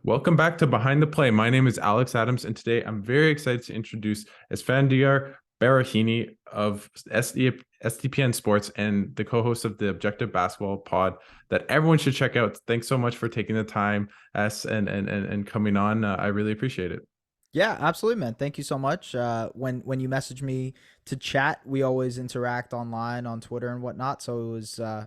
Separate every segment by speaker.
Speaker 1: Welcome back to Behind the Play. My name is Alex Adams, and today I'm very excited to introduce Esfandiar Baraheni of SDPN Sports and the co-host of the Objective Basketball Pod that everyone should check out. Thanks so much for taking the time, S, and coming on. I really appreciate it.
Speaker 2: Yeah, absolutely, man. Thank you so much. When you message me to chat, we always interact online on Twitter and whatnot. So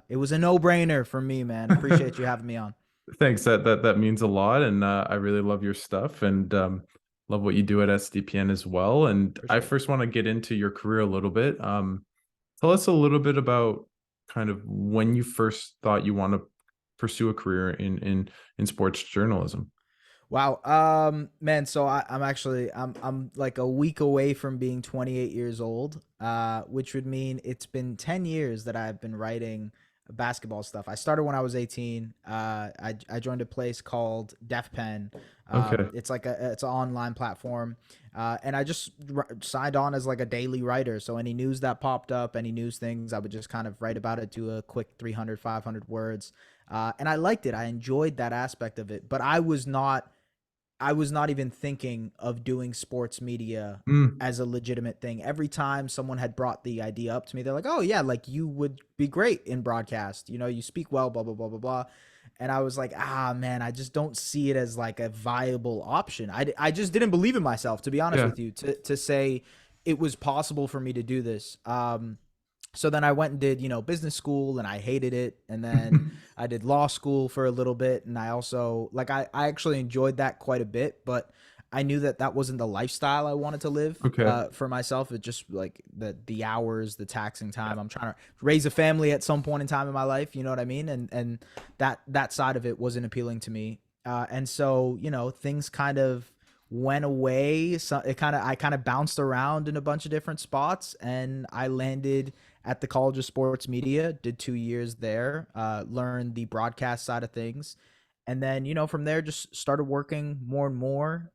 Speaker 2: it was a no brainer for me, man. Appreciate you having me on.
Speaker 1: Thanks. That means a lot, and I really love your stuff and love what you do at SDPN as well. And I
Speaker 2: Appreciate it.
Speaker 1: first want to get into your career a little bit. Tell us a little bit about kind of when you first thought you want to pursue a career in sports journalism.
Speaker 2: Wow. Man. So I'm like a week away from being 28 years old. Which would mean it's been 10 years that I've been writing basketball stuff. I started when I was 18. I joined a place called Def Pen.
Speaker 1: Okay.
Speaker 2: It's an online platform. And I just signed on as like a daily writer. So any news that popped up, any news things, I would just kind of write about it, do a quick 300, 500 words. And I liked it. I enjoyed that aspect of it, but I was not even thinking of doing sports media
Speaker 1: Mm,
Speaker 2: as a legitimate thing. Every time someone had brought the idea up to me, they're like, "Oh yeah, like you would be great in broadcast. You know, you speak well, blah blah blah blah blah." And I was like, "Ah, man, I just don't see it as like a viable option." I just didn't believe in myself, to be honest
Speaker 1: yeah.
Speaker 2: with you, to say it was possible for me to do this. So then I went and did, business school, and I hated it. And then I did law school for a little bit. And I also, like, I actually enjoyed that quite a bit, but I knew that that wasn't the lifestyle I wanted to live
Speaker 1: Okay.
Speaker 2: for myself. It just like the hours, the taxing time. I'm trying to raise a family at some point in time in my life. You know what I mean? And that side of it wasn't appealing to me. And so, things kind of went away. So I kind of bounced around in a bunch of different spots, and I landed at the College of Sports Media. Did 2 years there, learned the broadcast side of things, and then from there just started working more and more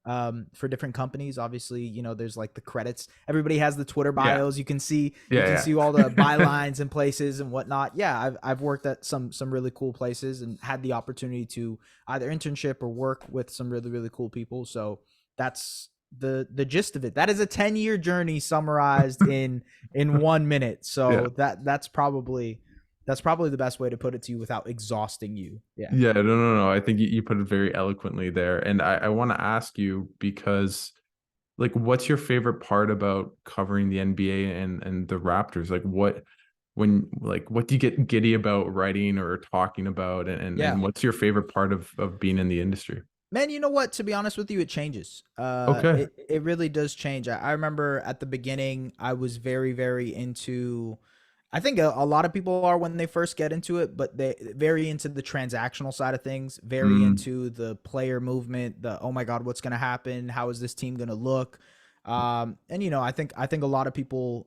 Speaker 2: for different companies. Obviously, there's like the credits. Everybody has the Twitter
Speaker 1: Yeah.
Speaker 2: bios. You can see
Speaker 1: Yeah.
Speaker 2: all the
Speaker 1: Yeah.
Speaker 2: bylines and places and whatnot. Yeah, I've worked at some really cool places and had the opportunity to either internship or work with some really really cool people. So that's the gist of it. That is a 10-year journey summarized in 1 minute.
Speaker 1: Yeah.
Speaker 2: So that's probably the best way to put it to you without exhausting you. Yeah.
Speaker 1: Yeah. No, no, no. I think you put it very eloquently there. And I want to ask you because like what's your favorite part about covering the NBA and the Raptors? What do you get giddy about writing or talking about
Speaker 2: Yeah.
Speaker 1: and what's your favorite part of being in the industry?
Speaker 2: Man, you know what? To be honest with you, it changes.
Speaker 1: Okay.
Speaker 2: It really does change. I remember at the beginning, I was very, very into. I think a lot of people are when they first get into it, but they very into the transactional side of things, very
Speaker 1: Mm,
Speaker 2: into the player movement, the oh my god, what's going to happen? How is this team going to look? And I think a lot of people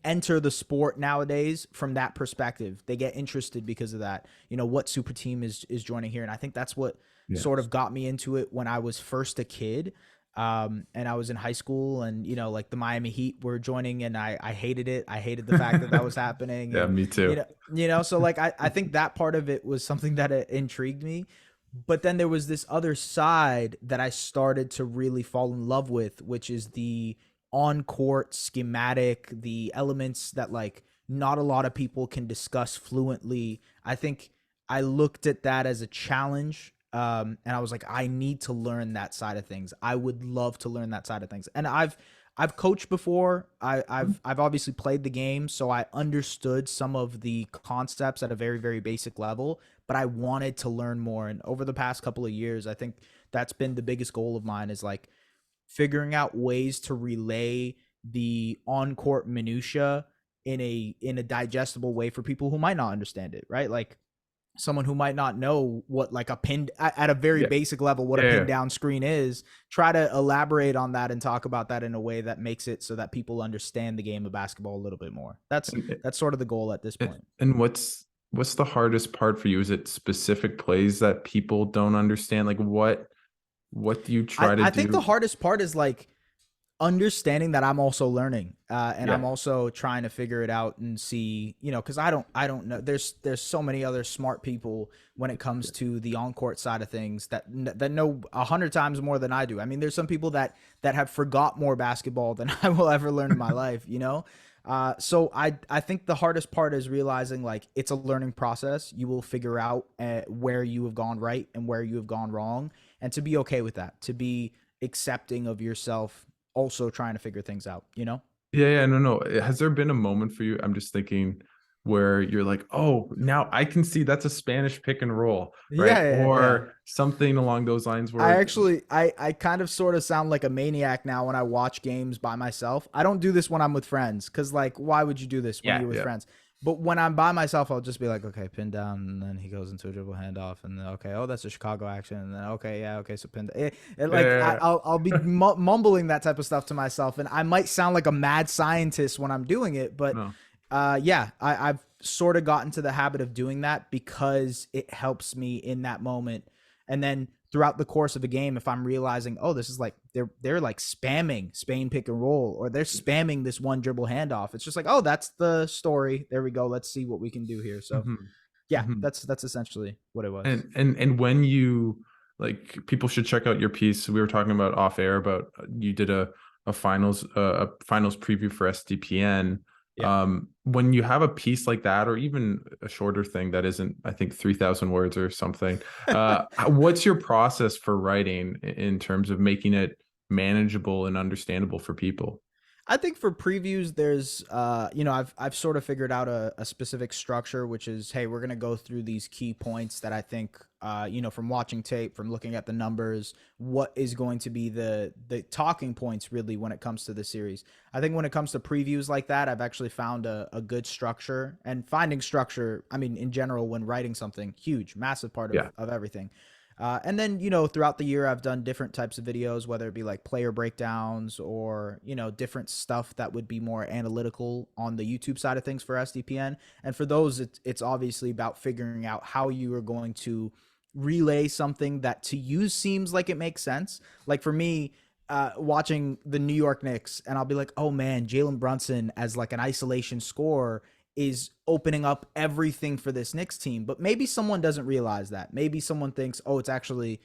Speaker 2: enter the sport nowadays from that perspective. They get interested because of that. What super team is joining here, and I think that's what
Speaker 1: yeah.
Speaker 2: sort of got me into it when I was first a kid. And I was in high school, and like the Miami Heat were joining, and I hated it. I hated the fact that that was happening,
Speaker 1: Yeah,
Speaker 2: and
Speaker 1: me too.
Speaker 2: so like I think that part of it was something that intrigued me. But then there was this other side that I started to really fall in love with, which is the on court schematic, the elements that like not a lot of people can discuss fluently. I think I looked at that as a challenge. And I was like, I need to learn that side of things. I would love to learn that side of things. And I've coached before. I've obviously played the game, so I understood some of the concepts at a very very basic level. But I wanted to learn more. And over the past couple of years, I think that's been the biggest goal of mine, is like figuring out ways to relay the on court minutia in a digestible way for people who might not understand it. Right, like someone who might not know what like a pin at a very
Speaker 1: Yeah.
Speaker 2: basic level what a
Speaker 1: Yeah.
Speaker 2: pin down screen is, try to elaborate on that and talk about that in a way that makes it so that people understand the game of basketball a little bit more. that's
Speaker 1: And,
Speaker 2: that's sort of the goal at this point.
Speaker 1: and what's the hardest part for you? Is it specific plays that people don't understand? Like what do you
Speaker 2: I,
Speaker 1: try to
Speaker 2: I think the
Speaker 1: do?
Speaker 2: hardest part is like understanding that I'm also learning, and I'm
Speaker 1: Yeah.
Speaker 2: also trying to figure it out and see, because I don't know. There's so many other smart people when it comes to the on court side of things that know 100 times more than I do. I mean, there's some people that have forgot more basketball than I will ever learn in my life. So I think the hardest part is realizing like it's a learning process. You will figure out where you have gone right and where you have gone wrong, and to be okay with that, to be accepting of yourself also trying to figure things out.
Speaker 1: Yeah, no, no. Has there been a moment for you? I'm just thinking where you're like, oh, now I can see that's a Spanish pick and roll, right?
Speaker 2: Yeah, yeah.
Speaker 1: Or something along those lines
Speaker 2: I
Speaker 1: where,
Speaker 2: actually I kind of sort of sound like a maniac now when I watch games by myself. I don't do this when I'm with friends because like why would you do this when
Speaker 1: yeah,
Speaker 2: you're with
Speaker 1: yeah,
Speaker 2: friends? But when I'm by myself, I'll just be like, okay, pin down, and then he goes into a dribble handoff, and then okay, oh that's a Chicago action, and then okay, yeah, okay, so pin. Like
Speaker 1: yeah,
Speaker 2: I'll be mumbling that type of stuff to myself, and I might sound like a mad scientist when I'm doing it, but
Speaker 1: no,
Speaker 2: yeah, I've sort of gotten to the habit of doing that because it helps me in that moment. And then throughout the course of a game, if I'm realizing, oh, this is like they're like spamming Spain pick and roll, or they're spamming this one dribble handoff, it's just like, oh, that's the story. There we go. Let's see what we can do here. So
Speaker 1: hmm
Speaker 2: yeah,
Speaker 1: hmm
Speaker 2: that's essentially what it was.
Speaker 1: and when you like, people should check out your piece. We were talking about off air about you did a finals preview for SDPN.
Speaker 2: Yeah.
Speaker 1: When you have a piece like that, or even a shorter thing that isn't, I think, 3,000 words or something, what's your process for writing in terms of making it manageable and understandable for people?
Speaker 2: I think for previews, there's, I've sort of figured out a specific structure, which is, hey, we're gonna go through these key points that I think, from watching tape, from looking at the numbers, what is going to be the talking points really when it comes to the series. I think when it comes to previews like that, I've actually found a good structure, and finding structure. I mean, in general, when writing something, huge, massive part of
Speaker 1: Yeah.
Speaker 2: of everything. And then, throughout the year, I've done different types of videos, whether it be like player breakdowns or, different stuff that would be more analytical on the YouTube side of things for SDPN. And for those, it's obviously about figuring out how you are going to relay something that to you seems like it makes sense. Like for me, watching the New York Knicks, and I'll be like, oh man, Jalen Brunson as like an isolation scorer is opening up everything for this Knicks team. But maybe someone doesn't realize that. Maybe someone thinks, oh, it's actually,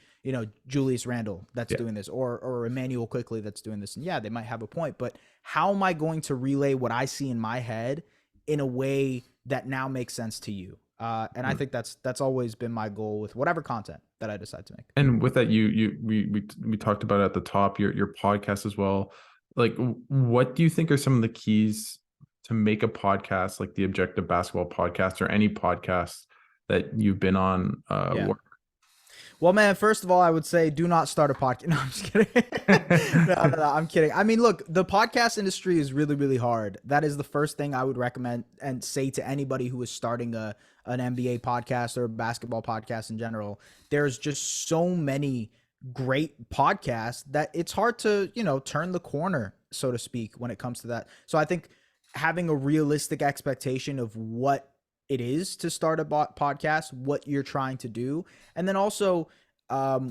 Speaker 2: Julius Randle that's
Speaker 1: Yeah.
Speaker 2: doing this, or Emmanuel Quickly that's doing this. And yeah, they might have a point, but how am I going to relay what I see in my head in a way that now makes sense to you? And I think that's always been my goal with whatever content that I decide to make.
Speaker 1: And with that, we talked about at the top your podcast as well. Like, what do you think are some of the keys to make a podcast like the Objective Basketball Podcast, or any podcast that you've been on?
Speaker 2: Yeah. Well, man, first of all, I would say do not start a podcast. No, I'm just kidding. No, I'm kidding. I mean, look, the podcast industry is really, really hard. That is the first thing I would recommend and say to anybody who is starting an NBA podcast or a basketball podcast in general. There's just so many great podcasts that it's hard to, turn the corner, so to speak, when it comes to that. So I think having a realistic expectation of what it is to start a podcast, what you're trying to do, and then also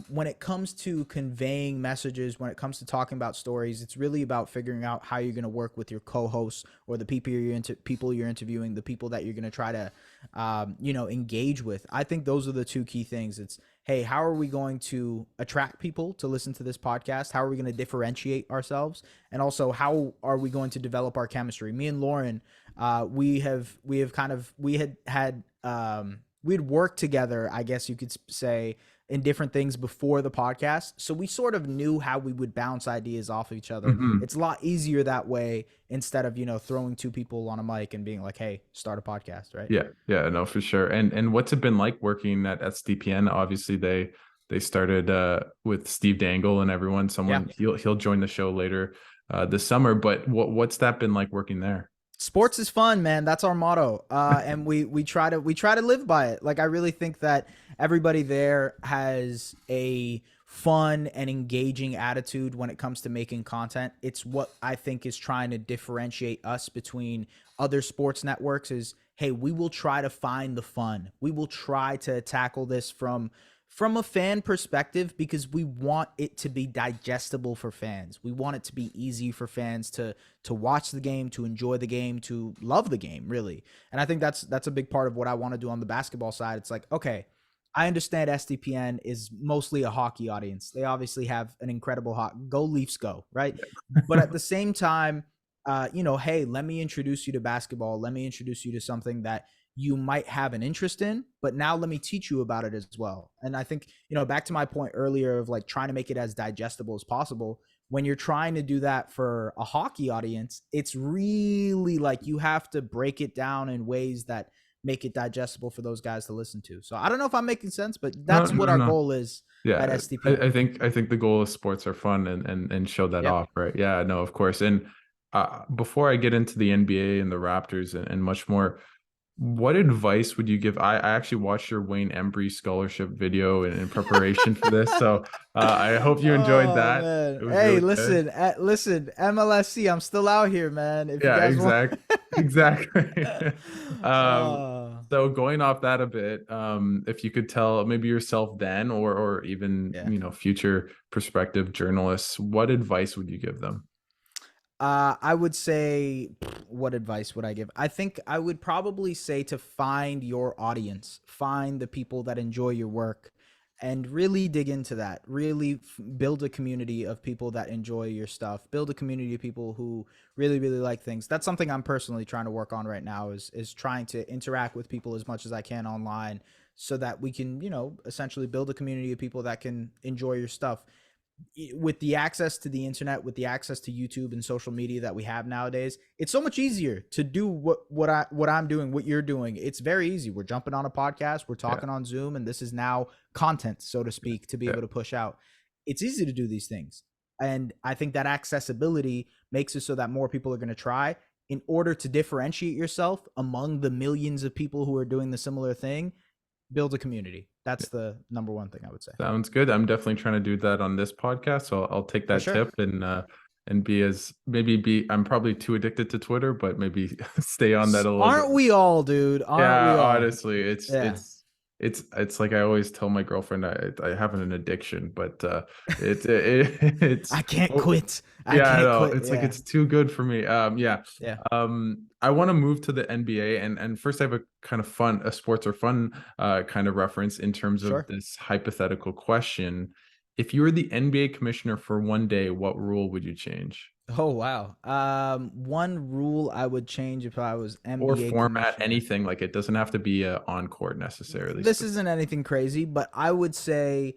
Speaker 2: when it comes to conveying messages, when it comes to talking about stories, it's really about figuring out how you're going to work with your co-hosts or the people you're interviewing, the people that you're going to try to engage with. I think those are the two key things. It's, hey, how are we going to attract people to listen to this podcast? How are we going to differentiate ourselves? And also, how are we going to develop our chemistry? Me and Lauren, we had worked together, I guess you could say, in different things before the podcast. So we sort of knew how we would bounce ideas off of each other.
Speaker 1: Mhm.
Speaker 2: It's a lot easier that way instead of, throwing two people on a mic and being like, hey, start a podcast, right?
Speaker 1: Yeah, no, for sure. And what's it been like working at SDPN? Obviously, they started with Steve Dangle and everyone.
Speaker 2: Yeah.
Speaker 1: He'll join the show later this summer. But what's that been like working there?
Speaker 2: Sports is fun, man. That's our motto. And we try to live by it. Like I really think that everybody there has a fun and engaging attitude when it comes to making content. It's what I think is trying to differentiate us between other sports networks is, hey, we will try to find the fun. We will try to tackle this from a fan perspective because we want it to be digestible for fans. We want it to be easy for fans to watch the game, to enjoy the game, to love the game, really. And I think that's a big part of what I want to do on the basketball side. It's like, okay, I understand SDPN is mostly a hockey audience. They obviously have an incredible go Leafs go, right? But at the same time, hey, let me introduce you to basketball. Let me introduce you to something that you might have an interest in, but now let me teach you about it as well. And I think, back to my point earlier of like trying to make it as digestible as possible. When you're trying to do that for a hockey audience, it's really like you have to break it down in ways that make it digestible for those guys to listen to. So I don't know if I'm making sense, but
Speaker 1: No,
Speaker 2: that's what
Speaker 1: no,
Speaker 2: our
Speaker 1: no.
Speaker 2: goal is at
Speaker 1: Yeah,
Speaker 2: SDPN.
Speaker 1: I think the goal of sports are fun and show that
Speaker 2: Yep.
Speaker 1: off, right? Yeah, no, of course. And before I get into the NBA and the Raptors and much more, what advice would you give? I actually watched your Wayne Embry scholarship video in preparation for this, so I hope you enjoyed
Speaker 2: Oh
Speaker 1: that.
Speaker 2: man.
Speaker 1: It was
Speaker 2: Hey,
Speaker 1: really good.
Speaker 2: listen, MLSC, I'm still out here, man. If you
Speaker 1: Yeah,
Speaker 2: guys want
Speaker 1: exactly. um,
Speaker 2: Oh,
Speaker 1: so going off that a bit, if you could tell maybe yourself then or even,
Speaker 2: yeah.
Speaker 1: future prospective journalists, what advice would you give them?
Speaker 2: I would say, what advice would I give? I think I would probably say to find your audience, find the people that enjoy your work, and really dig into that. Really build a community of people that enjoy your stuff. Build a community of people who really, really like things. That's something I'm personally trying to work on right now. Is trying to interact with people as much as I can online, so that we can, essentially build a community of people that can enjoy your stuff with the access to the internet, with the access to YouTube and social media that we have nowadays, it's so much easier to do what I'm doing, what you're doing. It's very easy. We're jumping on a podcast, we're
Speaker 1: Yeah,
Speaker 2: talking on Zoom, and this is now content, so to speak, to be
Speaker 1: yeah.
Speaker 2: able to push out. It's easy to do these things. And I think that accessibility makes it so that more people are going to try. In order to differentiate yourself among the millions of people who are doing the similar thing, build a community. That's the number one thing I would say.
Speaker 1: Sounds good. I'm definitely trying to do that on this podcast, so I'll take
Speaker 2: For
Speaker 1: that
Speaker 2: sure.
Speaker 1: tip and be as maybe be. I'm probably too addicted to Twitter, but maybe stay on that a little bit.
Speaker 2: Aren't we all, dude? Aren't we
Speaker 1: Yeah,
Speaker 2: all?
Speaker 1: honestly,
Speaker 2: Yeah.
Speaker 1: it's like I always tell my girlfriend I have an addiction, but it's
Speaker 2: I can't
Speaker 1: oh,
Speaker 2: quit. I
Speaker 1: yeah, I
Speaker 2: can't
Speaker 1: know.
Speaker 2: quit.
Speaker 1: It's like
Speaker 2: Yeah.
Speaker 1: it's too good for me. Yeah.
Speaker 2: Yeah.
Speaker 1: I want to move to the NBA and first I have a kind of fun a sports or fun kind of reference in terms of
Speaker 2: Sure.
Speaker 1: this hypothetical question. If you were the NBA commissioner for one day, what rule would you change?
Speaker 2: Oh wow. One rule I would change if I was
Speaker 1: Or
Speaker 2: NBA
Speaker 1: format,
Speaker 2: commissioner.
Speaker 1: anything, like it doesn't have to be on court necessarily.
Speaker 2: This isn't anything crazy, but I would say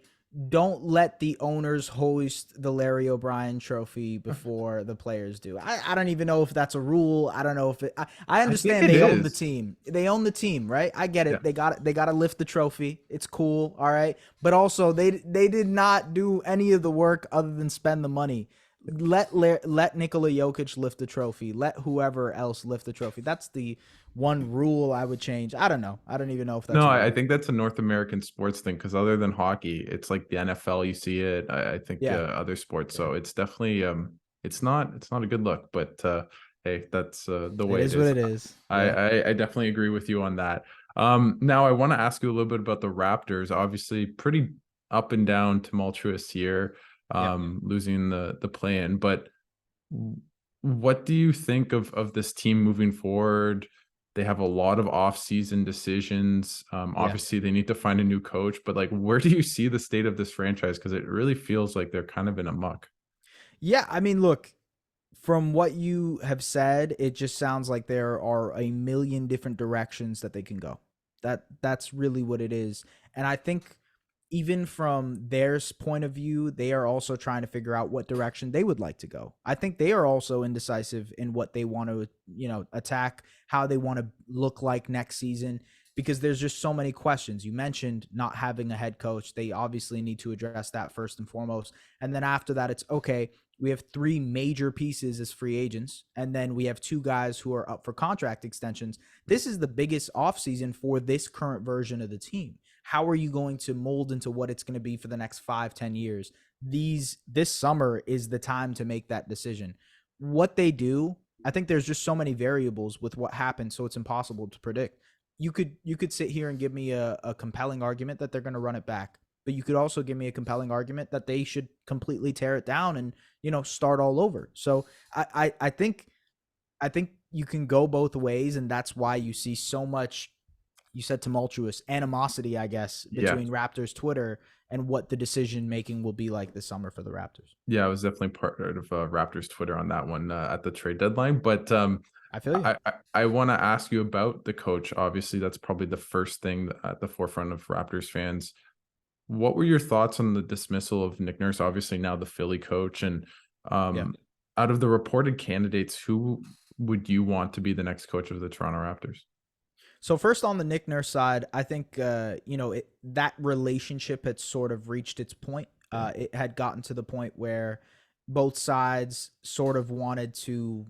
Speaker 2: don't let the owners hoist the Larry O'Brien trophy before the players do. I don't even know if that's a rule. I don't know if I
Speaker 1: I think
Speaker 2: understand
Speaker 1: it
Speaker 2: they own the
Speaker 1: is.
Speaker 2: team. They own the team, right? I get
Speaker 1: Yeah.
Speaker 2: it. They got to lift the trophy. It's cool, all right? But also they did not do any of the work other than spend the money. Let Nikola Jokic lift the trophy. Let whoever else lift the trophy. That's the one rule I would change. I don't know. I don't even know if that's
Speaker 1: No,
Speaker 2: a
Speaker 1: I
Speaker 2: rule.
Speaker 1: think that's a North American sports thing because other than hockey, it's like the NFL, you see it. I think
Speaker 2: Yeah.
Speaker 1: other sports.
Speaker 2: Yeah.
Speaker 1: So it's definitely it's not a good look, but hey, that's the
Speaker 2: It
Speaker 1: way it
Speaker 2: is what
Speaker 1: is.
Speaker 2: it is. Yeah.
Speaker 1: I definitely agree with you on that. Now I want to ask you a little bit about the Raptors. Obviously, pretty up and down, tumultuous year,
Speaker 2: Yep.
Speaker 1: losing the play in, but what do you think of this team moving forward? They have a lot of off-season decisions.
Speaker 2: Yeah.
Speaker 1: Obviously, they need to find a new coach, but like, where do you see the state of this franchise? Because it really feels like they're kind of in a muck.
Speaker 2: Yeah. I mean, look, from what you have said, it just sounds like there are a million different directions that they can go. That's really what it is. And I think even from their point of view, they are also trying to figure out what direction they would like to go. I think they are also indecisive in what they want to, attack, how they want to look like next season, because there's just so many questions. You mentioned not having a head coach. They obviously need to address that first and foremost. And then after that, it's okay. We have three major pieces as free agents, and then we have two guys who are up for contract extensions. This is the biggest offseason for this current version of the team. How are you going to mold into what it's going to be for the next 5-10 years? This summer is the time to make that decision. What they do I think there's just so many variables with what happened, so it's impossible to predict. You could sit here and give me a compelling argument that they're going to run it back, but you could also give me a compelling argument that they should completely tear it down and start all over. So I think you can go both ways, and that's why you see so much, you said tumultuous animosity, I guess,
Speaker 1: Yeah.
Speaker 2: between Raptors Twitter and what the decision making will be like this summer for the Raptors.
Speaker 1: Yeah, I was definitely part of Raptors Twitter on that one at the trade deadline. But
Speaker 2: I feel you.
Speaker 1: I want to ask you about the coach. Obviously, that's probably the first thing at the forefront of Raptors fans. What were your thoughts on the dismissal of Nick Nurse? Obviously, now the Philly coach, and
Speaker 2: Yeah.
Speaker 1: out of the reported candidates, who would you want to be the next coach of the Toronto Raptors?
Speaker 2: So first on the Nick Nurse side, I think that relationship had sort of reached its point. It had gotten to the point where both sides sort of wanted to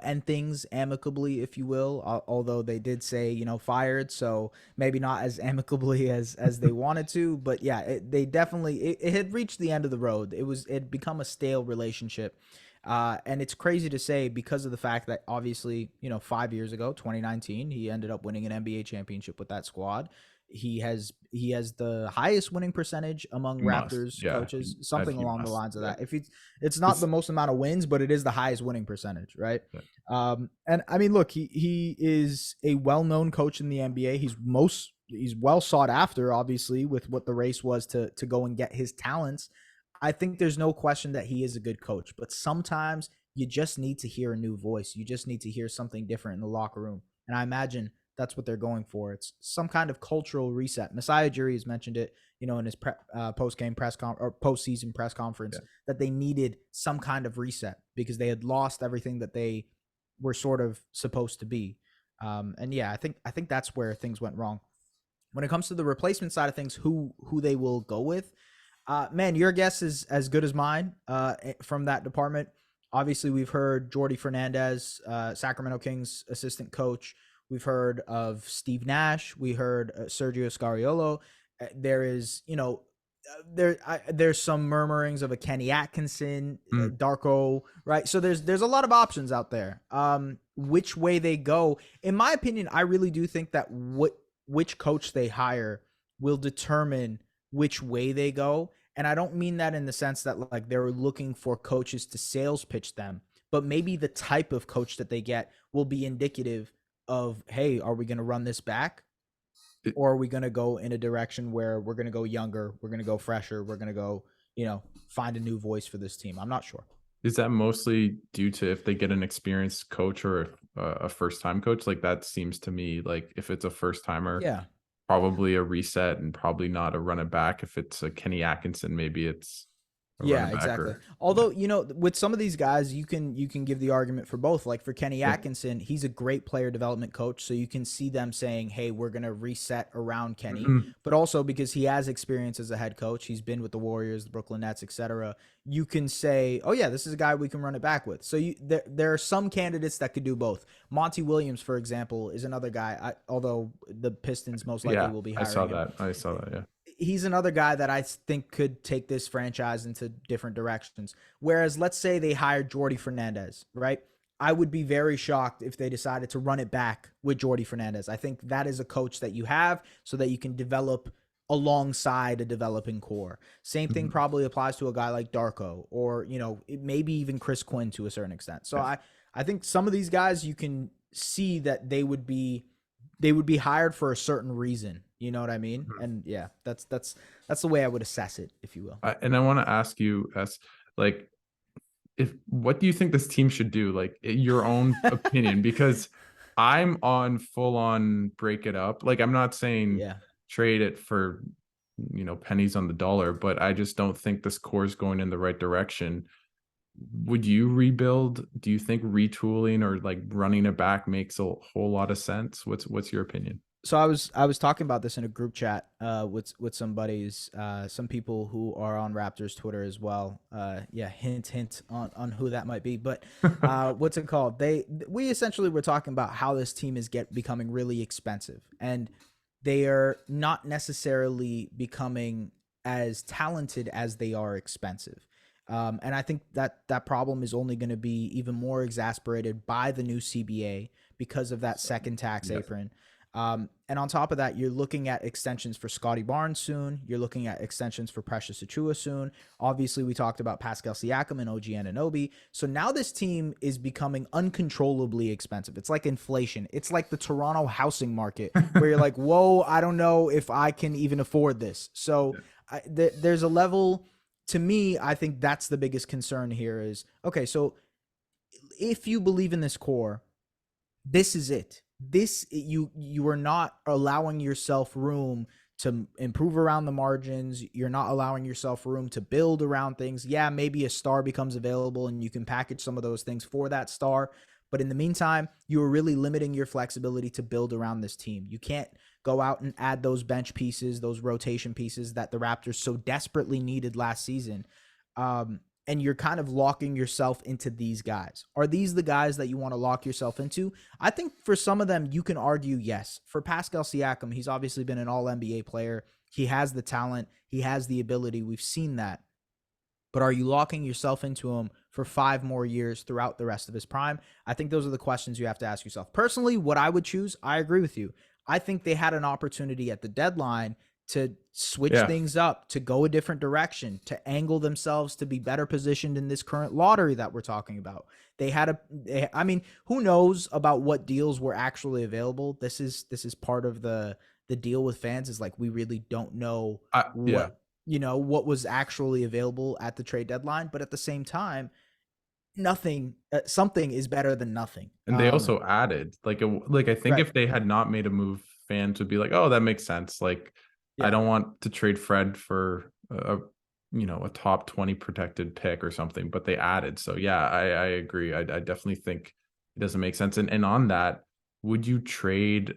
Speaker 2: end things amicably, if you will. Although they did say fired, so maybe not as amicably as they wanted to. But yeah, they definitely it had reached the end of the road. It had become a stale relationship. And it's crazy to say because of the fact that obviously, 5 years ago, 2019, he ended up winning an NBA championship with that squad. He has the highest winning percentage among
Speaker 1: He must,
Speaker 2: Raptors
Speaker 1: yeah,
Speaker 2: coaches, something
Speaker 1: he
Speaker 2: along the
Speaker 1: must,
Speaker 2: lines of
Speaker 1: yeah.
Speaker 2: that. If it's not
Speaker 1: This,
Speaker 2: the most amount of wins, but it is the highest winning percentage, right?
Speaker 1: yeah.
Speaker 2: And I mean, look, he is a well-known coach in the NBA. He's well sought after, obviously, with what the race was to go and get his talents. I think there's no question that he is a good coach, but sometimes you just need to hear a new voice. You just need to hear something different in the locker room. And I imagine that's what they're going for. It's some kind of cultural reset. Messiah Jury has mentioned it, in his post-game or postseason press conference,
Speaker 1: Yeah.
Speaker 2: that they needed some kind of reset because they had lost everything that they were sort of supposed to be. And yeah, I think that's where things went wrong. When it comes to the replacement side of things, who they will go with, man, your guess is as good as mine from that department. Obviously, we've heard Jordi Fernandez, Sacramento Kings assistant coach. We've heard of Steve Nash. We heard Sergio Scariolo. There is, there's some murmurings of a Kenny Atkinson,
Speaker 1: Mm.
Speaker 2: Darko, right? So there's a lot of options out there. Which way they go, in my opinion, I really do think that which coach they hire will determine which way they go. And I don't mean that in the sense that like they're looking for coaches to sales pitch them, but maybe the type of coach that they get will be indicative of, hey, are we going to run this back?
Speaker 1: It-
Speaker 2: Or are we going to go in a direction where we're going to go younger, we're going to go fresher, we're going to go, find a new voice for this team? I'm not sure.
Speaker 1: Is that mostly due to if they get an experienced coach or a first-time coach? Like that seems to me like if it's a first-timer,
Speaker 2: Yeah.
Speaker 1: probably a reset and probably not a run it back. If it's a Kenny Atkinson, maybe it's a run
Speaker 2: Yeah,
Speaker 1: it back
Speaker 2: exactly.
Speaker 1: or yeah,
Speaker 2: Although, with some of these guys, you can give the argument for both. Like for Kenny
Speaker 1: yeah.
Speaker 2: Atkinson, he's a great player development coach, so you can see them saying, "Hey, we're going to reset around Kenny."
Speaker 1: Mhm.
Speaker 2: But also because he has experience as a head coach, he's been with the Warriors, the Brooklyn Nets, etc. You can say, "Oh yeah, this is a guy we can run it back with." So there are some candidates that could do both. Monty Williams, for example, is another guy. Although the Pistons most likely
Speaker 1: Yeah,
Speaker 2: will be
Speaker 1: I saw
Speaker 2: hiring him,
Speaker 1: that. I saw that. Yeah.
Speaker 2: he's another guy that I think could take this franchise into different directions. Whereas, let's say they hired Jordi Fernandez, right? I would be very shocked if they decided to run it back with Jordi Fernandez. I think that is a coach that you have so that you can develop alongside a developing core. Same thing
Speaker 1: Mhm.
Speaker 2: probably applies to a guy like Darko or, maybe even Chris Quinn to a certain extent. So
Speaker 1: Yeah.
Speaker 2: I think some of these guys you can see that they would be hired for a certain reason. You know what I mean?
Speaker 1: Mhm.
Speaker 2: And yeah, that's the way I would assess it, if you will.
Speaker 1: And I want to ask you, as like, if what do you think this team should do? Like your own opinion, because I'm on full on break it up. Like I'm not saying
Speaker 2: Yeah.
Speaker 1: trade it for pennies on the dollar, but I just don't think this core is going in the right direction. Would you rebuild? Do you think retooling or like running it back makes a whole lot of sense? What's your opinion?
Speaker 2: So I was talking about this in a group chat with some buddies, some people who are on Raptors Twitter as well. Yeah, hint on who that might be. But what's it called? We essentially were talking about how this team is becoming really expensive, and they are not necessarily becoming as talented as they are expensive. And I think that problem is only going to be even more exasperated by the new CBA because of that
Speaker 1: So,
Speaker 2: second tax
Speaker 1: yes.
Speaker 2: apron. And on top of that, you're looking at extensions for Scottie Barnes soon. You're looking at extensions for Precious Achiuwa soon. Obviously, we talked about Pascal Siakam and OG Anunoby. So now this team is becoming uncontrollably expensive. It's like inflation. It's like the Toronto housing market where you're like, whoa, I don't know if I can even afford this. So there's a level, to me, I think that's the biggest concern here is, okay, so if you believe in this core, this is it. This, you are not allowing yourself room to improve around the margins. You're not allowing yourself room to build around things. Yeah, maybe a star becomes available and you can package some of those things for that star. But in the meantime, you are really limiting your flexibility to build around this team. You can't go out and add those bench pieces, those rotation pieces that the Raptors so desperately needed last season. And you're kind of locking yourself into these guys. Are these the guys that you want to lock yourself into? I think for some of them, you can argue yes. For Pascal Siakam, he's obviously been an all NBA player. He has the talent, he has the ability. We've seen that. But are you locking yourself into him for 5 more years throughout the rest of his prime? I think those are the questions you have to ask yourself. Personally, what I would choose, I agree with you. I think they had an opportunity at the deadline to switch
Speaker 1: Yeah.
Speaker 2: things up, to go a different direction, to angle themselves to be better positioned in this current lottery that we're talking about. I mean, who knows about what deals were actually available? This is part of the deal with fans, is like, we really don't know
Speaker 1: Yeah.
Speaker 2: what was actually available at the trade deadline. But at the same time, nothing, something is better than nothing.
Speaker 1: And they also added like I think
Speaker 2: Right.
Speaker 1: if they had not made a move, fans would be like, "Oh, that makes sense." Like, I
Speaker 2: Yeah.
Speaker 1: don't want to trade Fred for a top 20 protected pick or something, but they added. So yeah, I agree. I definitely think it doesn't make sense. And on that, would you trade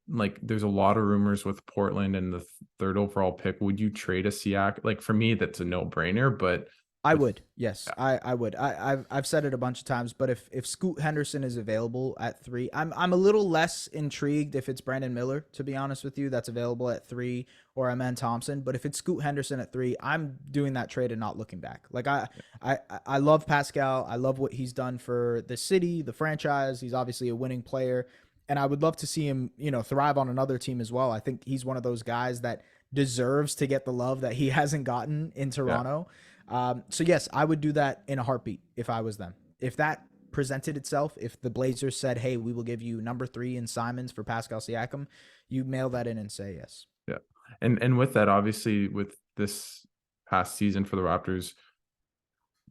Speaker 1: like there's a lot of rumors with Portland and the third overall pick. Would you trade a Siak? Like for me, that's a no-brainer, but
Speaker 2: I
Speaker 1: with
Speaker 2: would, yes, I would. I've said it a bunch of times, but if Scoot Henderson is available at 3, I'm a little less intrigued if it's Brandon Miller, to be honest with you, that's available at 3, or Amen Thompson. But if it's Scoot Henderson at 3, I'm doing that trade and not looking back. Like I love Pascal. I love what he's done for the city, the franchise. He's obviously a winning player, and I would love to see him, thrive on another team as well. I think he's one of those guys that deserves to get the love that he hasn't gotten in
Speaker 1: yeah.
Speaker 2: Toronto. So yes, I would do that in a heartbeat if I was them. If that presented itself, if the Blazers said, "Hey, we will give you number 3 in Simons for Pascal Siakam," you mail that in and say yes.
Speaker 1: Yeah. And with that, obviously, with this past season for the Raptors,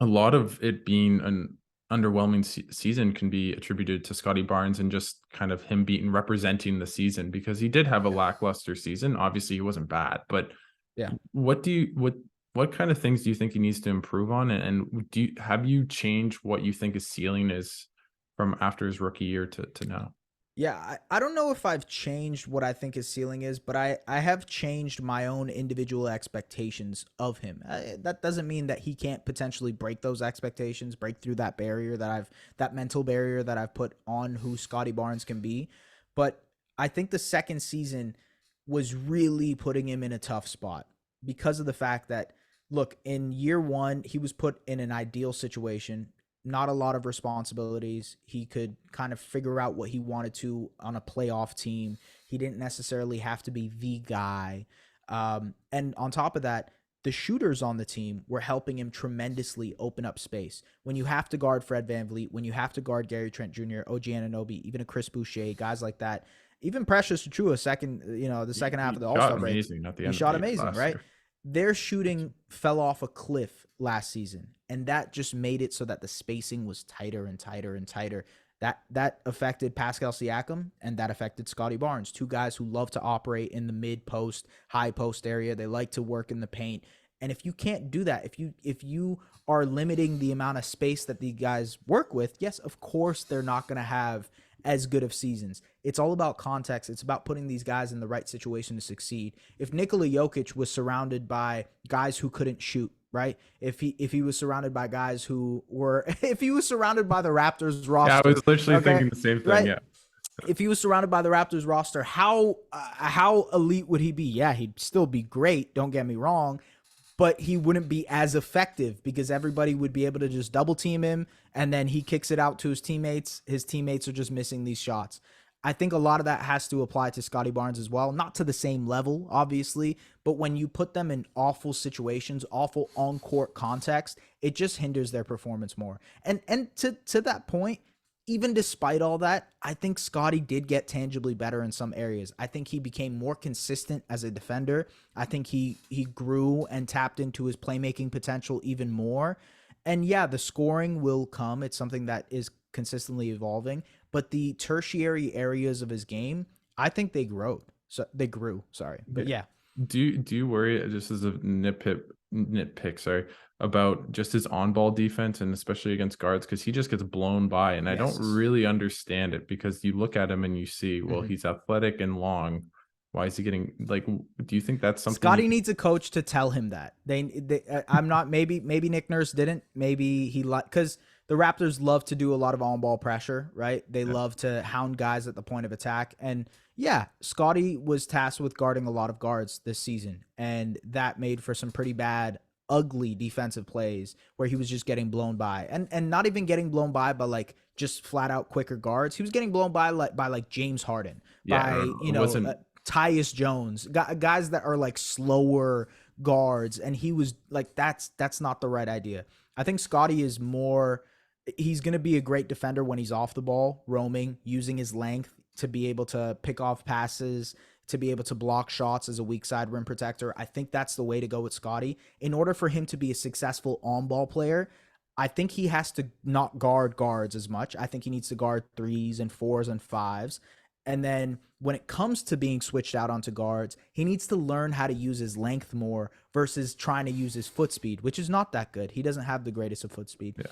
Speaker 1: a lot of it being an underwhelming season can be attributed to Scottie Barnes and just kind of him beating representing the season because he did have a
Speaker 2: Yeah.
Speaker 1: lackluster season. Obviously, he wasn't bad, but
Speaker 2: Yeah.
Speaker 1: what kind of things do you think he needs to improve on? And have you changed what you think his ceiling is from after his rookie year to now?
Speaker 2: Yeah, I don't know if I've changed what I think his ceiling is, but I have changed my own individual expectations of him. That doesn't mean that he can't potentially break those expectations, break through that barrier that mental barrier that I've put on who Scottie Barnes can be. But I think the second season was really putting him in a tough spot because of the fact that, look, in year 1, he was put in an ideal situation, not a lot of responsibilities. He could kind of figure out what he wanted to on a playoff team. He didn't necessarily have to be the guy. And on top of that, the shooters on the team were helping him tremendously open up space. When you have to guard Fred VanVleet, when you have to guard Gary Trent Jr., OG Anunoby, even a Chris Boucher, guys like that, even Precious Achiuwa, the second half
Speaker 1: He
Speaker 2: of the
Speaker 1: shot
Speaker 2: All-Star break,
Speaker 1: amazing at the
Speaker 2: he
Speaker 1: end of the
Speaker 2: shot
Speaker 1: year
Speaker 2: amazing,
Speaker 1: last
Speaker 2: right?
Speaker 1: year.
Speaker 2: Their shooting fell off a cliff last season, and that just made it so that the spacing was tighter and tighter and tighter. That affected Pascal Siakam, and that affected Scottie Barnes, 2 guys who love to operate in the mid post, high post area. They like to work in the paint. And if you can't do that, if you are limiting the amount of space that these guys work with, yes, of course they're not going to have as good of seasons. It's all about context. It's about putting these guys in the right situation to succeed. If Nikola Jokic was surrounded by guys who couldn't shoot, right? If he was surrounded by guys who were if he was surrounded by the Raptors
Speaker 1: Yeah, I
Speaker 2: roster,
Speaker 1: was literally
Speaker 2: okay?
Speaker 1: thinking the same thing.
Speaker 2: Right?
Speaker 1: Yeah.
Speaker 2: If he was surrounded by the Raptors roster, how elite would he be? Yeah, he'd still be great, don't get me wrong, but he wouldn't be as effective because everybody would be able to just double team him, and then he kicks it out to his teammates. His teammates are just missing these shots. I think a lot of that has to apply to Scottie Barnes as well. Not to the same level, obviously, but when you put them in awful situations, awful on-court context, it just hinders their performance more. And to that point, even despite all that, I think Scottie did get tangibly better in some areas. I think he became more consistent as a defender. I think he grew and tapped into his playmaking potential even more. And yeah, the scoring will come. It's something that is consistently evolving, but the tertiary areas of his game, I think they grew. So they grew, sorry. But yeah.
Speaker 1: Do you worry, just as a nitpick, sorry, about just his on-ball defense and especially against guards, because he just gets blown by, and I don't
Speaker 2: Yes.
Speaker 1: really understand it, because you look at him and you see, well,
Speaker 2: Mhm.
Speaker 1: he's athletic and long. Why is he getting, like, do you think that's something
Speaker 2: Scottie needs a coach to tell him that. I'm not. Maybe Nick Nurse didn't. Maybe he because the Raptors love to do a lot of on-ball pressure, right? They
Speaker 1: Yeah.
Speaker 2: love to hound guys at the point of attack, and yeah, Scottie was tasked with guarding a lot of guards this season, and that made for some pretty bad, ugly defensive plays where he was just getting blown by, and not even getting blown by like just flat out quicker guards. He was getting blown by like James Harden,
Speaker 1: Yeah,
Speaker 2: by
Speaker 1: it wasn't.
Speaker 2: Tyus Jones, guys that are like slower guards, and he was like, that's not the right idea. I think Scottie is more. He's going to be a great defender when he's off the ball, roaming, using his length to be able to pick off passes, to be able to block shots as a weak side rim protector. I think that's the way to go with Scottie. In order for him to be a successful on ball player, I think he has to not guard guards as much. I think he needs to guard threes and fours and fives. And then when it comes to being switched out onto guards, he needs to learn how to use his length more versus trying to use his foot speed, which is not that good. He doesn't have the greatest of foot speed.
Speaker 1: Yeah.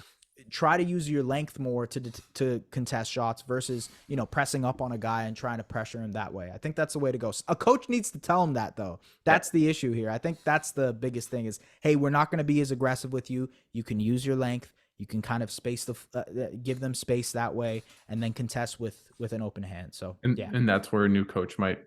Speaker 2: Try to use your length more to contest shots versus, pressing up on a guy and trying to pressure him that way. I think that's the way to go. A coach needs to tell him that, though. That's the issue here. I think that's the biggest thing is, hey, we're not going to be as aggressive with you. You can use your length. You can kind of space give them space that way, and then contest with an open hand. So
Speaker 1: And
Speaker 2: yeah,
Speaker 1: and that's where a new coach might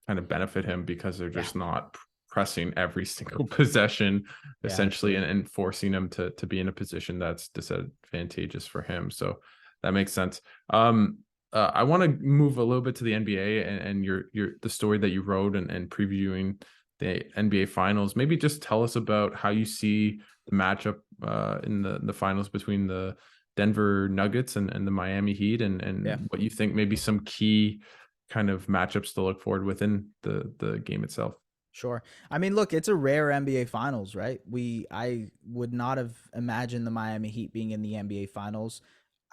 Speaker 1: kind of benefit him, because they're
Speaker 2: yeah,
Speaker 1: just not pressing every single possession,
Speaker 2: yeah,
Speaker 1: essentially,
Speaker 2: absolutely.
Speaker 1: and forcing him to be in a position that's disadvantageous for him. So that makes sense. I want to move a little bit to the NBA, and your the story that you wrote, and previewing the NBA finals. Maybe just tell us about how you see the matchup in the finals between the Denver Nuggets and the Miami Heat,
Speaker 2: Yeah.
Speaker 1: and what you think maybe some key kind of matchups to look forward within the game itself.
Speaker 2: Sure. I mean, look, it's a rare NBA Finals, right? I would not have imagined the Miami Heat being in the NBA Finals.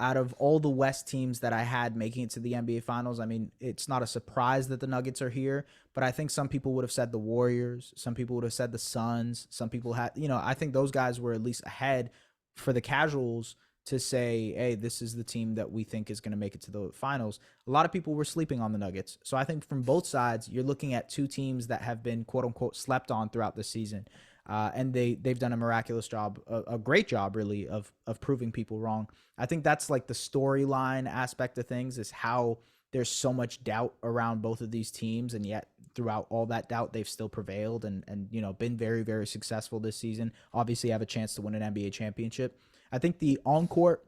Speaker 2: Out of all the West teams that I had making it to the NBA Finals, I mean, it's not a surprise that the Nuggets are here, but I think some people would have said the Warriors, some people would have said the Suns, some people had, I think those guys were at least ahead for the casuals to say, hey, this is the team that we think is going to make it to the finals. A lot of people were sleeping on the Nuggets. So I think from both sides, you're looking at two teams that have been quote unquote slept on throughout the season. And they've done a miraculous job, a great job really of proving people wrong. I think that's like the storyline aspect of things, is how there's so much doubt around both of these teams, and yet throughout all that doubt, they've still prevailed and been very, very successful this season. Obviously have a chance to win an NBA championship. I think the on-court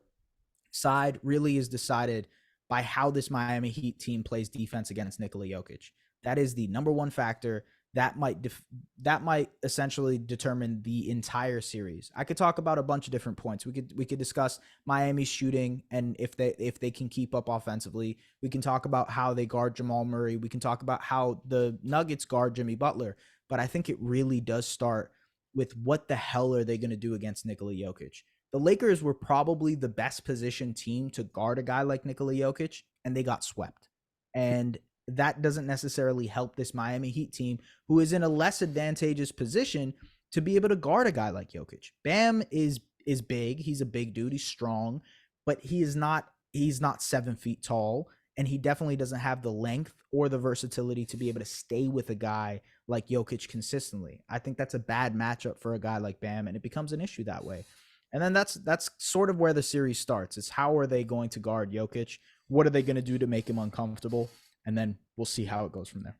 Speaker 2: side really is decided by how this Miami Heat team plays defense against Nikola Jokic. That is the number one factor that might essentially determine the entire series. I could talk about a bunch of different points. We could discuss Miami's shooting and if they can keep up offensively. We can talk about how they guard Jamal Murray. We can talk about how the Nuggets guard Jimmy Butler. But I think it really does start with what the hell are they going to do against Nikola Jokic? The Lakers were probably the best positioned team to guard a guy like Nikola Jokic, and they got swept. And that doesn't necessarily help this Miami Heat team, who is in a less advantageous position to be able to guard a guy like Jokic. Bam is big. He's a big dude. He's strong, but he's not 7 feet tall, and he definitely doesn't have the length or the versatility to be able to stay with a guy like Jokic consistently. I think that's a bad matchup for a guy like Bam, and it becomes an issue that way. And then that's sort of where the series starts. Is how are they going to guard Jokic? What are they going to do to make him uncomfortable? And then we'll see how it goes from there.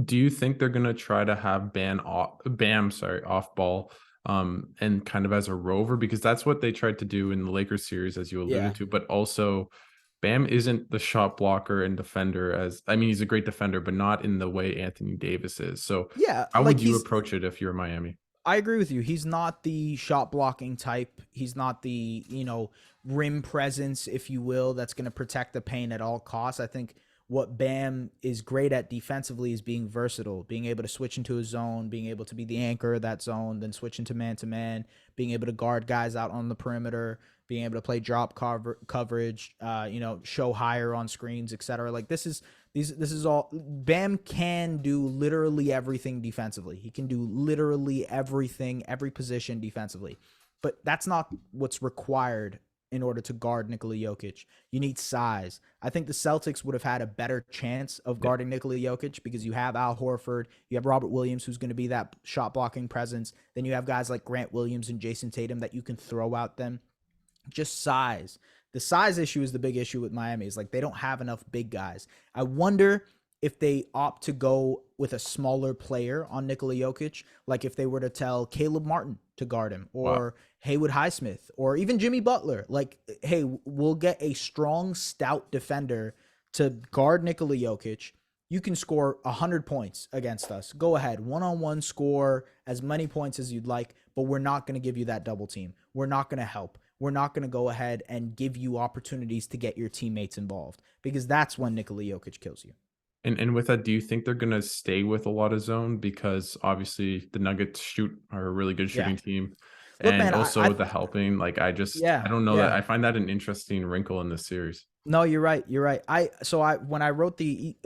Speaker 1: Do you think they're gonna try to have Bam, sorry, off ball, and kind of as a rover? Because that's what they tried to do in the Lakers series, as you
Speaker 2: Yeah.
Speaker 1: alluded to, but also Bam isn't the shot blocker and defender as I mean, he's a great defender, but not in the way Anthony Davis is. So
Speaker 2: Yeah,
Speaker 1: how
Speaker 2: like
Speaker 1: would you approach it if you're Miami?
Speaker 2: I agree with you. He's not the shot blocking type. He's not the, rim presence, if you will, that's going to protect the paint at all costs. I think what Bam is great at defensively is being versatile, being able to switch into a zone, being able to be the anchor of that zone, then switch into man to man, being able to guard guys out on the perimeter, being able to play drop coverage, show higher on screens, etc. Like this is all Bam can do literally everything defensively. He can do literally everything, every position defensively. But that's not what's required in order to guard Nikola Jokic. You need size. I think the Celtics would have had a better chance of
Speaker 1: Yeah.
Speaker 2: guarding Nikola Jokic because you have Al Horford, you have Robert Williams, who's going to be that shot blocking presence. Then you have guys like Grant Williams and Jason Tatum that you can throw out them. Just size. The size issue is the big issue with Miami. Is like they don't have enough big guys. I wonder if they opt to go with a smaller player on Nikola Jokic, like if they were to tell Caleb Martin to guard him,
Speaker 1: Wow.
Speaker 2: or Haywood Highsmith, or even Jimmy Butler. Like, hey, we'll get a strong, stout defender to guard Nikola Jokic. You can score 100 points against us. Go ahead, one-on-one, score as many points as you'd like, but we're not going to give you that double team. We're not going to help. We're not going to go ahead and give you opportunities to get your teammates involved, because that's when Nikola Jokic kills you.
Speaker 1: And with that, do you think they're gonna stay with a lot of zone? Because obviously the Nuggets are a really good
Speaker 2: Yeah.
Speaker 1: shooting team.
Speaker 2: Look,
Speaker 1: And
Speaker 2: man,
Speaker 1: also the helping, like I
Speaker 2: yeah,
Speaker 1: don't know that
Speaker 2: yeah.
Speaker 1: I find that an interesting wrinkle in this series.
Speaker 2: No, you're right. You're right. I when I wrote the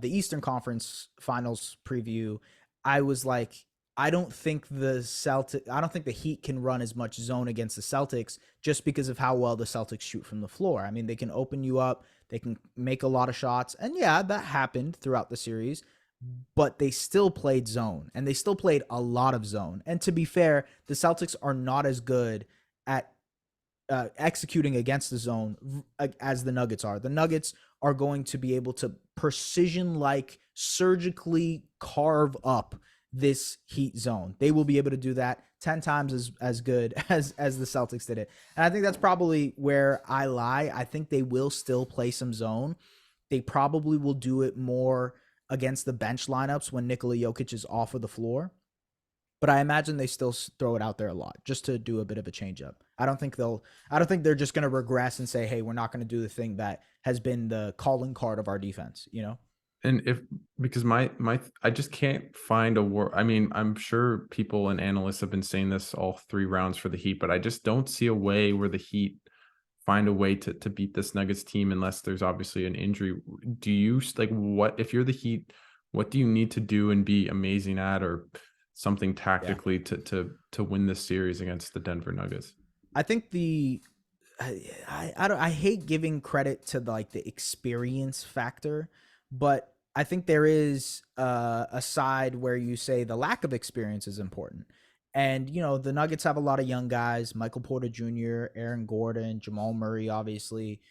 Speaker 2: Eastern Conference Finals preview, I was like, I don't think I don't think the Heat can run as much zone against the Celtics just because of how well the Celtics shoot from the floor. I mean, they can open you up, they can make a lot of shots, and yeah, that happened throughout the series. But they still played zone, and they still played a lot of zone. And to be fair, the Celtics are not as good at executing against the zone as the Nuggets are. The Nuggets are going to be able to precision like surgically carve up this Heat zone. They will be able to do that 10 times as good as the Celtics did it. And I think that's probably where I lie. I think they will still play some zone. They probably will do it more against the bench lineups when Nikola Jokic is off of the floor. But I imagine they still throw it out there a lot just to do a bit of a change up. I don't think they're just going to regress and say, hey, we're not going to do the thing that has been the calling card of our defense, you know?
Speaker 1: And if because my I just can't find a war. I mean, I'm sure people and analysts have been saying this all 3 rounds for the Heat, but I just don't see a way where the Heat find a way to beat this Nuggets team unless there's obviously an injury. Do you like what if you're the Heat? What do you need to do and be amazing at, or something
Speaker 2: Yeah.
Speaker 1: tactically to win this series against the Denver Nuggets?
Speaker 2: I think I hate giving credit to like the experience factor, but I think there is a side where you say the lack of experience is important. And the Nuggets have a lot of young guys: Michael Porter Jr., Aaron Gordon, Jamal Murray. Obviously,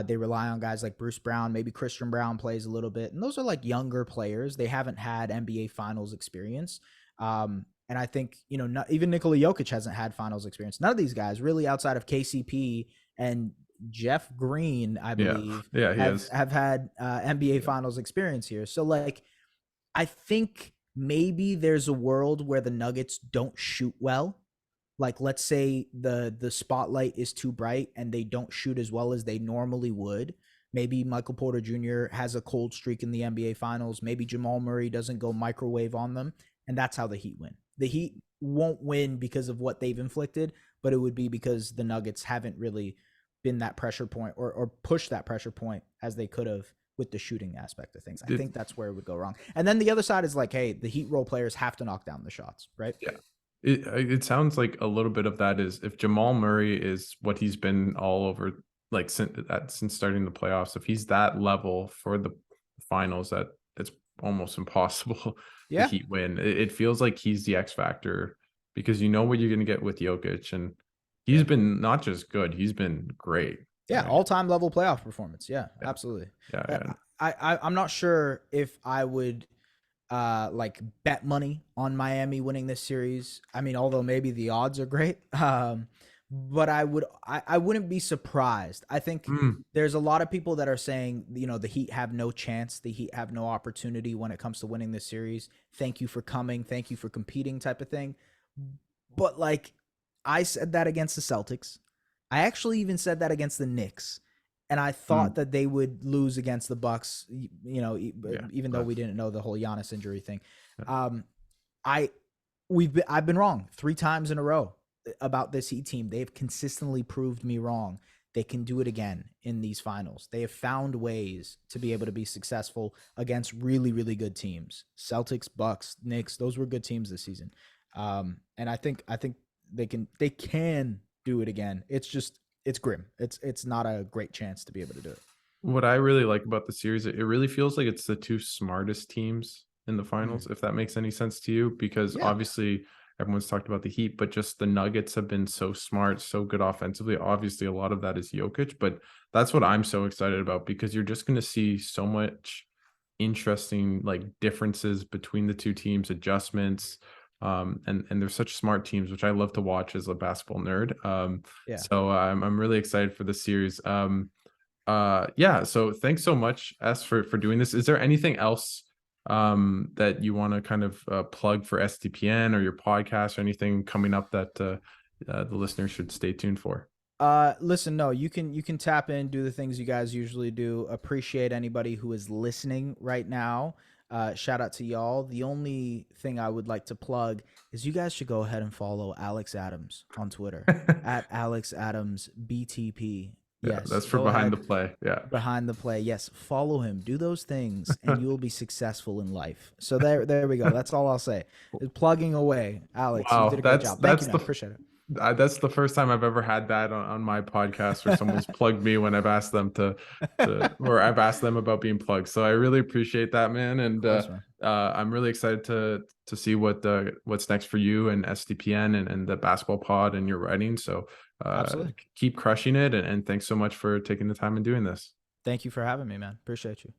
Speaker 2: they rely on guys like Bruce Brown. Maybe Christian Brown plays a little bit, and those are like younger players. They haven't had NBA Finals experience. And I think, not, even Nikola Jokic hasn't had finals experience. None of these guys really, outside of KCP and Jeff Green, I
Speaker 1: Yeah,
Speaker 2: believe,
Speaker 1: yeah, he
Speaker 2: have
Speaker 1: has.
Speaker 2: have had NBA
Speaker 1: Yeah.
Speaker 2: finals experience here. So like, I think maybe there's a world where the Nuggets don't shoot well. Like, let's say the spotlight is too bright and they don't shoot as well as they normally would. Maybe Michael Porter Jr. has a cold streak in the NBA Finals. Maybe Jamal Murray doesn't go microwave on them, and that's how the Heat win. The Heat won't win because of what they've inflicted, but it would be because the Nuggets haven't really been that pressure point or pushed that pressure point as they could have with the shooting aspect of things. I
Speaker 1: Did
Speaker 2: think that's where it would go wrong. And then the other side is like, hey, the Heat role players have to knock down the shots, right?
Speaker 1: Yeah. It sounds like a little bit of that is if Jamal Murray is what he's been all over, like since starting the playoffs, if he's that level for the finals, that it's almost impossible the
Speaker 2: Yeah.
Speaker 1: Heat win. It feels like he's the X factor because you know what you're gonna get with Jokic, and he's
Speaker 2: Yeah.
Speaker 1: been not just good, he's been great.
Speaker 2: Yeah,
Speaker 1: Right.
Speaker 2: all-time level playoff performance. Yeah,
Speaker 1: Yeah.
Speaker 2: absolutely.
Speaker 1: Yeah.
Speaker 2: Uh,
Speaker 1: Yeah.
Speaker 2: I'm not sure if I would like bet money on Miami winning this series. I mean, although maybe the odds are great, but I wouldn't be surprised. I think
Speaker 1: Mm,
Speaker 2: there's a lot of people that are saying, the Heat have no chance, the Heat have no opportunity when it comes to winning this series. Thank you for coming, thank you for competing, type of thing. But like, I said that against the Celtics. I actually even said that against the Knicks. And I thought
Speaker 1: mm,
Speaker 2: that they would lose against the Bucks,
Speaker 1: yeah,
Speaker 2: even though
Speaker 1: but
Speaker 2: we didn't know the whole Giannis injury thing.
Speaker 1: yeah.
Speaker 2: Um, I I've been wrong 3 times in a row about this Heat team. They've consistently proved me wrong. They can do it again in these finals. They have found ways to be able to be successful against really, really good teams. Celtics, Bucks, Knicks, those were good teams this season. And I think they can do it again. It's grim. It's not a great chance to be able to do it.
Speaker 1: What I really like about the series, it really feels like it's the two smartest teams in the finals,
Speaker 2: Mhm.
Speaker 1: if that makes any sense to you, because
Speaker 2: Yeah.
Speaker 1: obviously everyone's talked about the Heat, but just the Nuggets have been so smart, so good offensively. Obviously, a lot of that is Jokic, but that's what I'm so excited about because you're just going to see so much interesting like differences between the two teams, adjustments. And they're such smart teams, which I love to watch as a basketball nerd.
Speaker 2: Yeah.
Speaker 1: So I'm really excited for the series. Yeah, so thanks so much, S, for doing this. Is there anything else that you want to kind of plug for SDPN or your podcast or anything coming up that the listeners should stay tuned for?
Speaker 2: Listen, no, you can tap in, do the things you guys usually do. Appreciate anybody who is listening right now. Shout out to y'all. The only thing I would like to plug is you guys should go ahead and follow Alex Adams on Twitter at Alex Adams BTP.
Speaker 1: Yeah,
Speaker 2: Yes,
Speaker 1: that's for
Speaker 2: go
Speaker 1: behind the
Speaker 2: ahead.
Speaker 1: play. Yeah.
Speaker 2: Behind the play. Yes, follow him. Do those things, and you will be successful in life. So there we go. That's all I'll say. Is plugging away, Alex. You did
Speaker 1: Wow,
Speaker 2: a great job. Thank you, man. Appreciate it.
Speaker 1: that's the first time I've ever had that on my podcast where someone's plugged me when I've asked them or I've asked them about being plugged. So I really appreciate that, man.
Speaker 2: Of
Speaker 1: And
Speaker 2: course, man.
Speaker 1: I'm really excited to see what's next for you and SDPN and the basketball pod and your writing. So
Speaker 2: Absolutely.
Speaker 1: keep crushing it, and thanks so much for taking the time and doing this.
Speaker 2: Thank you for having me, man. Appreciate you.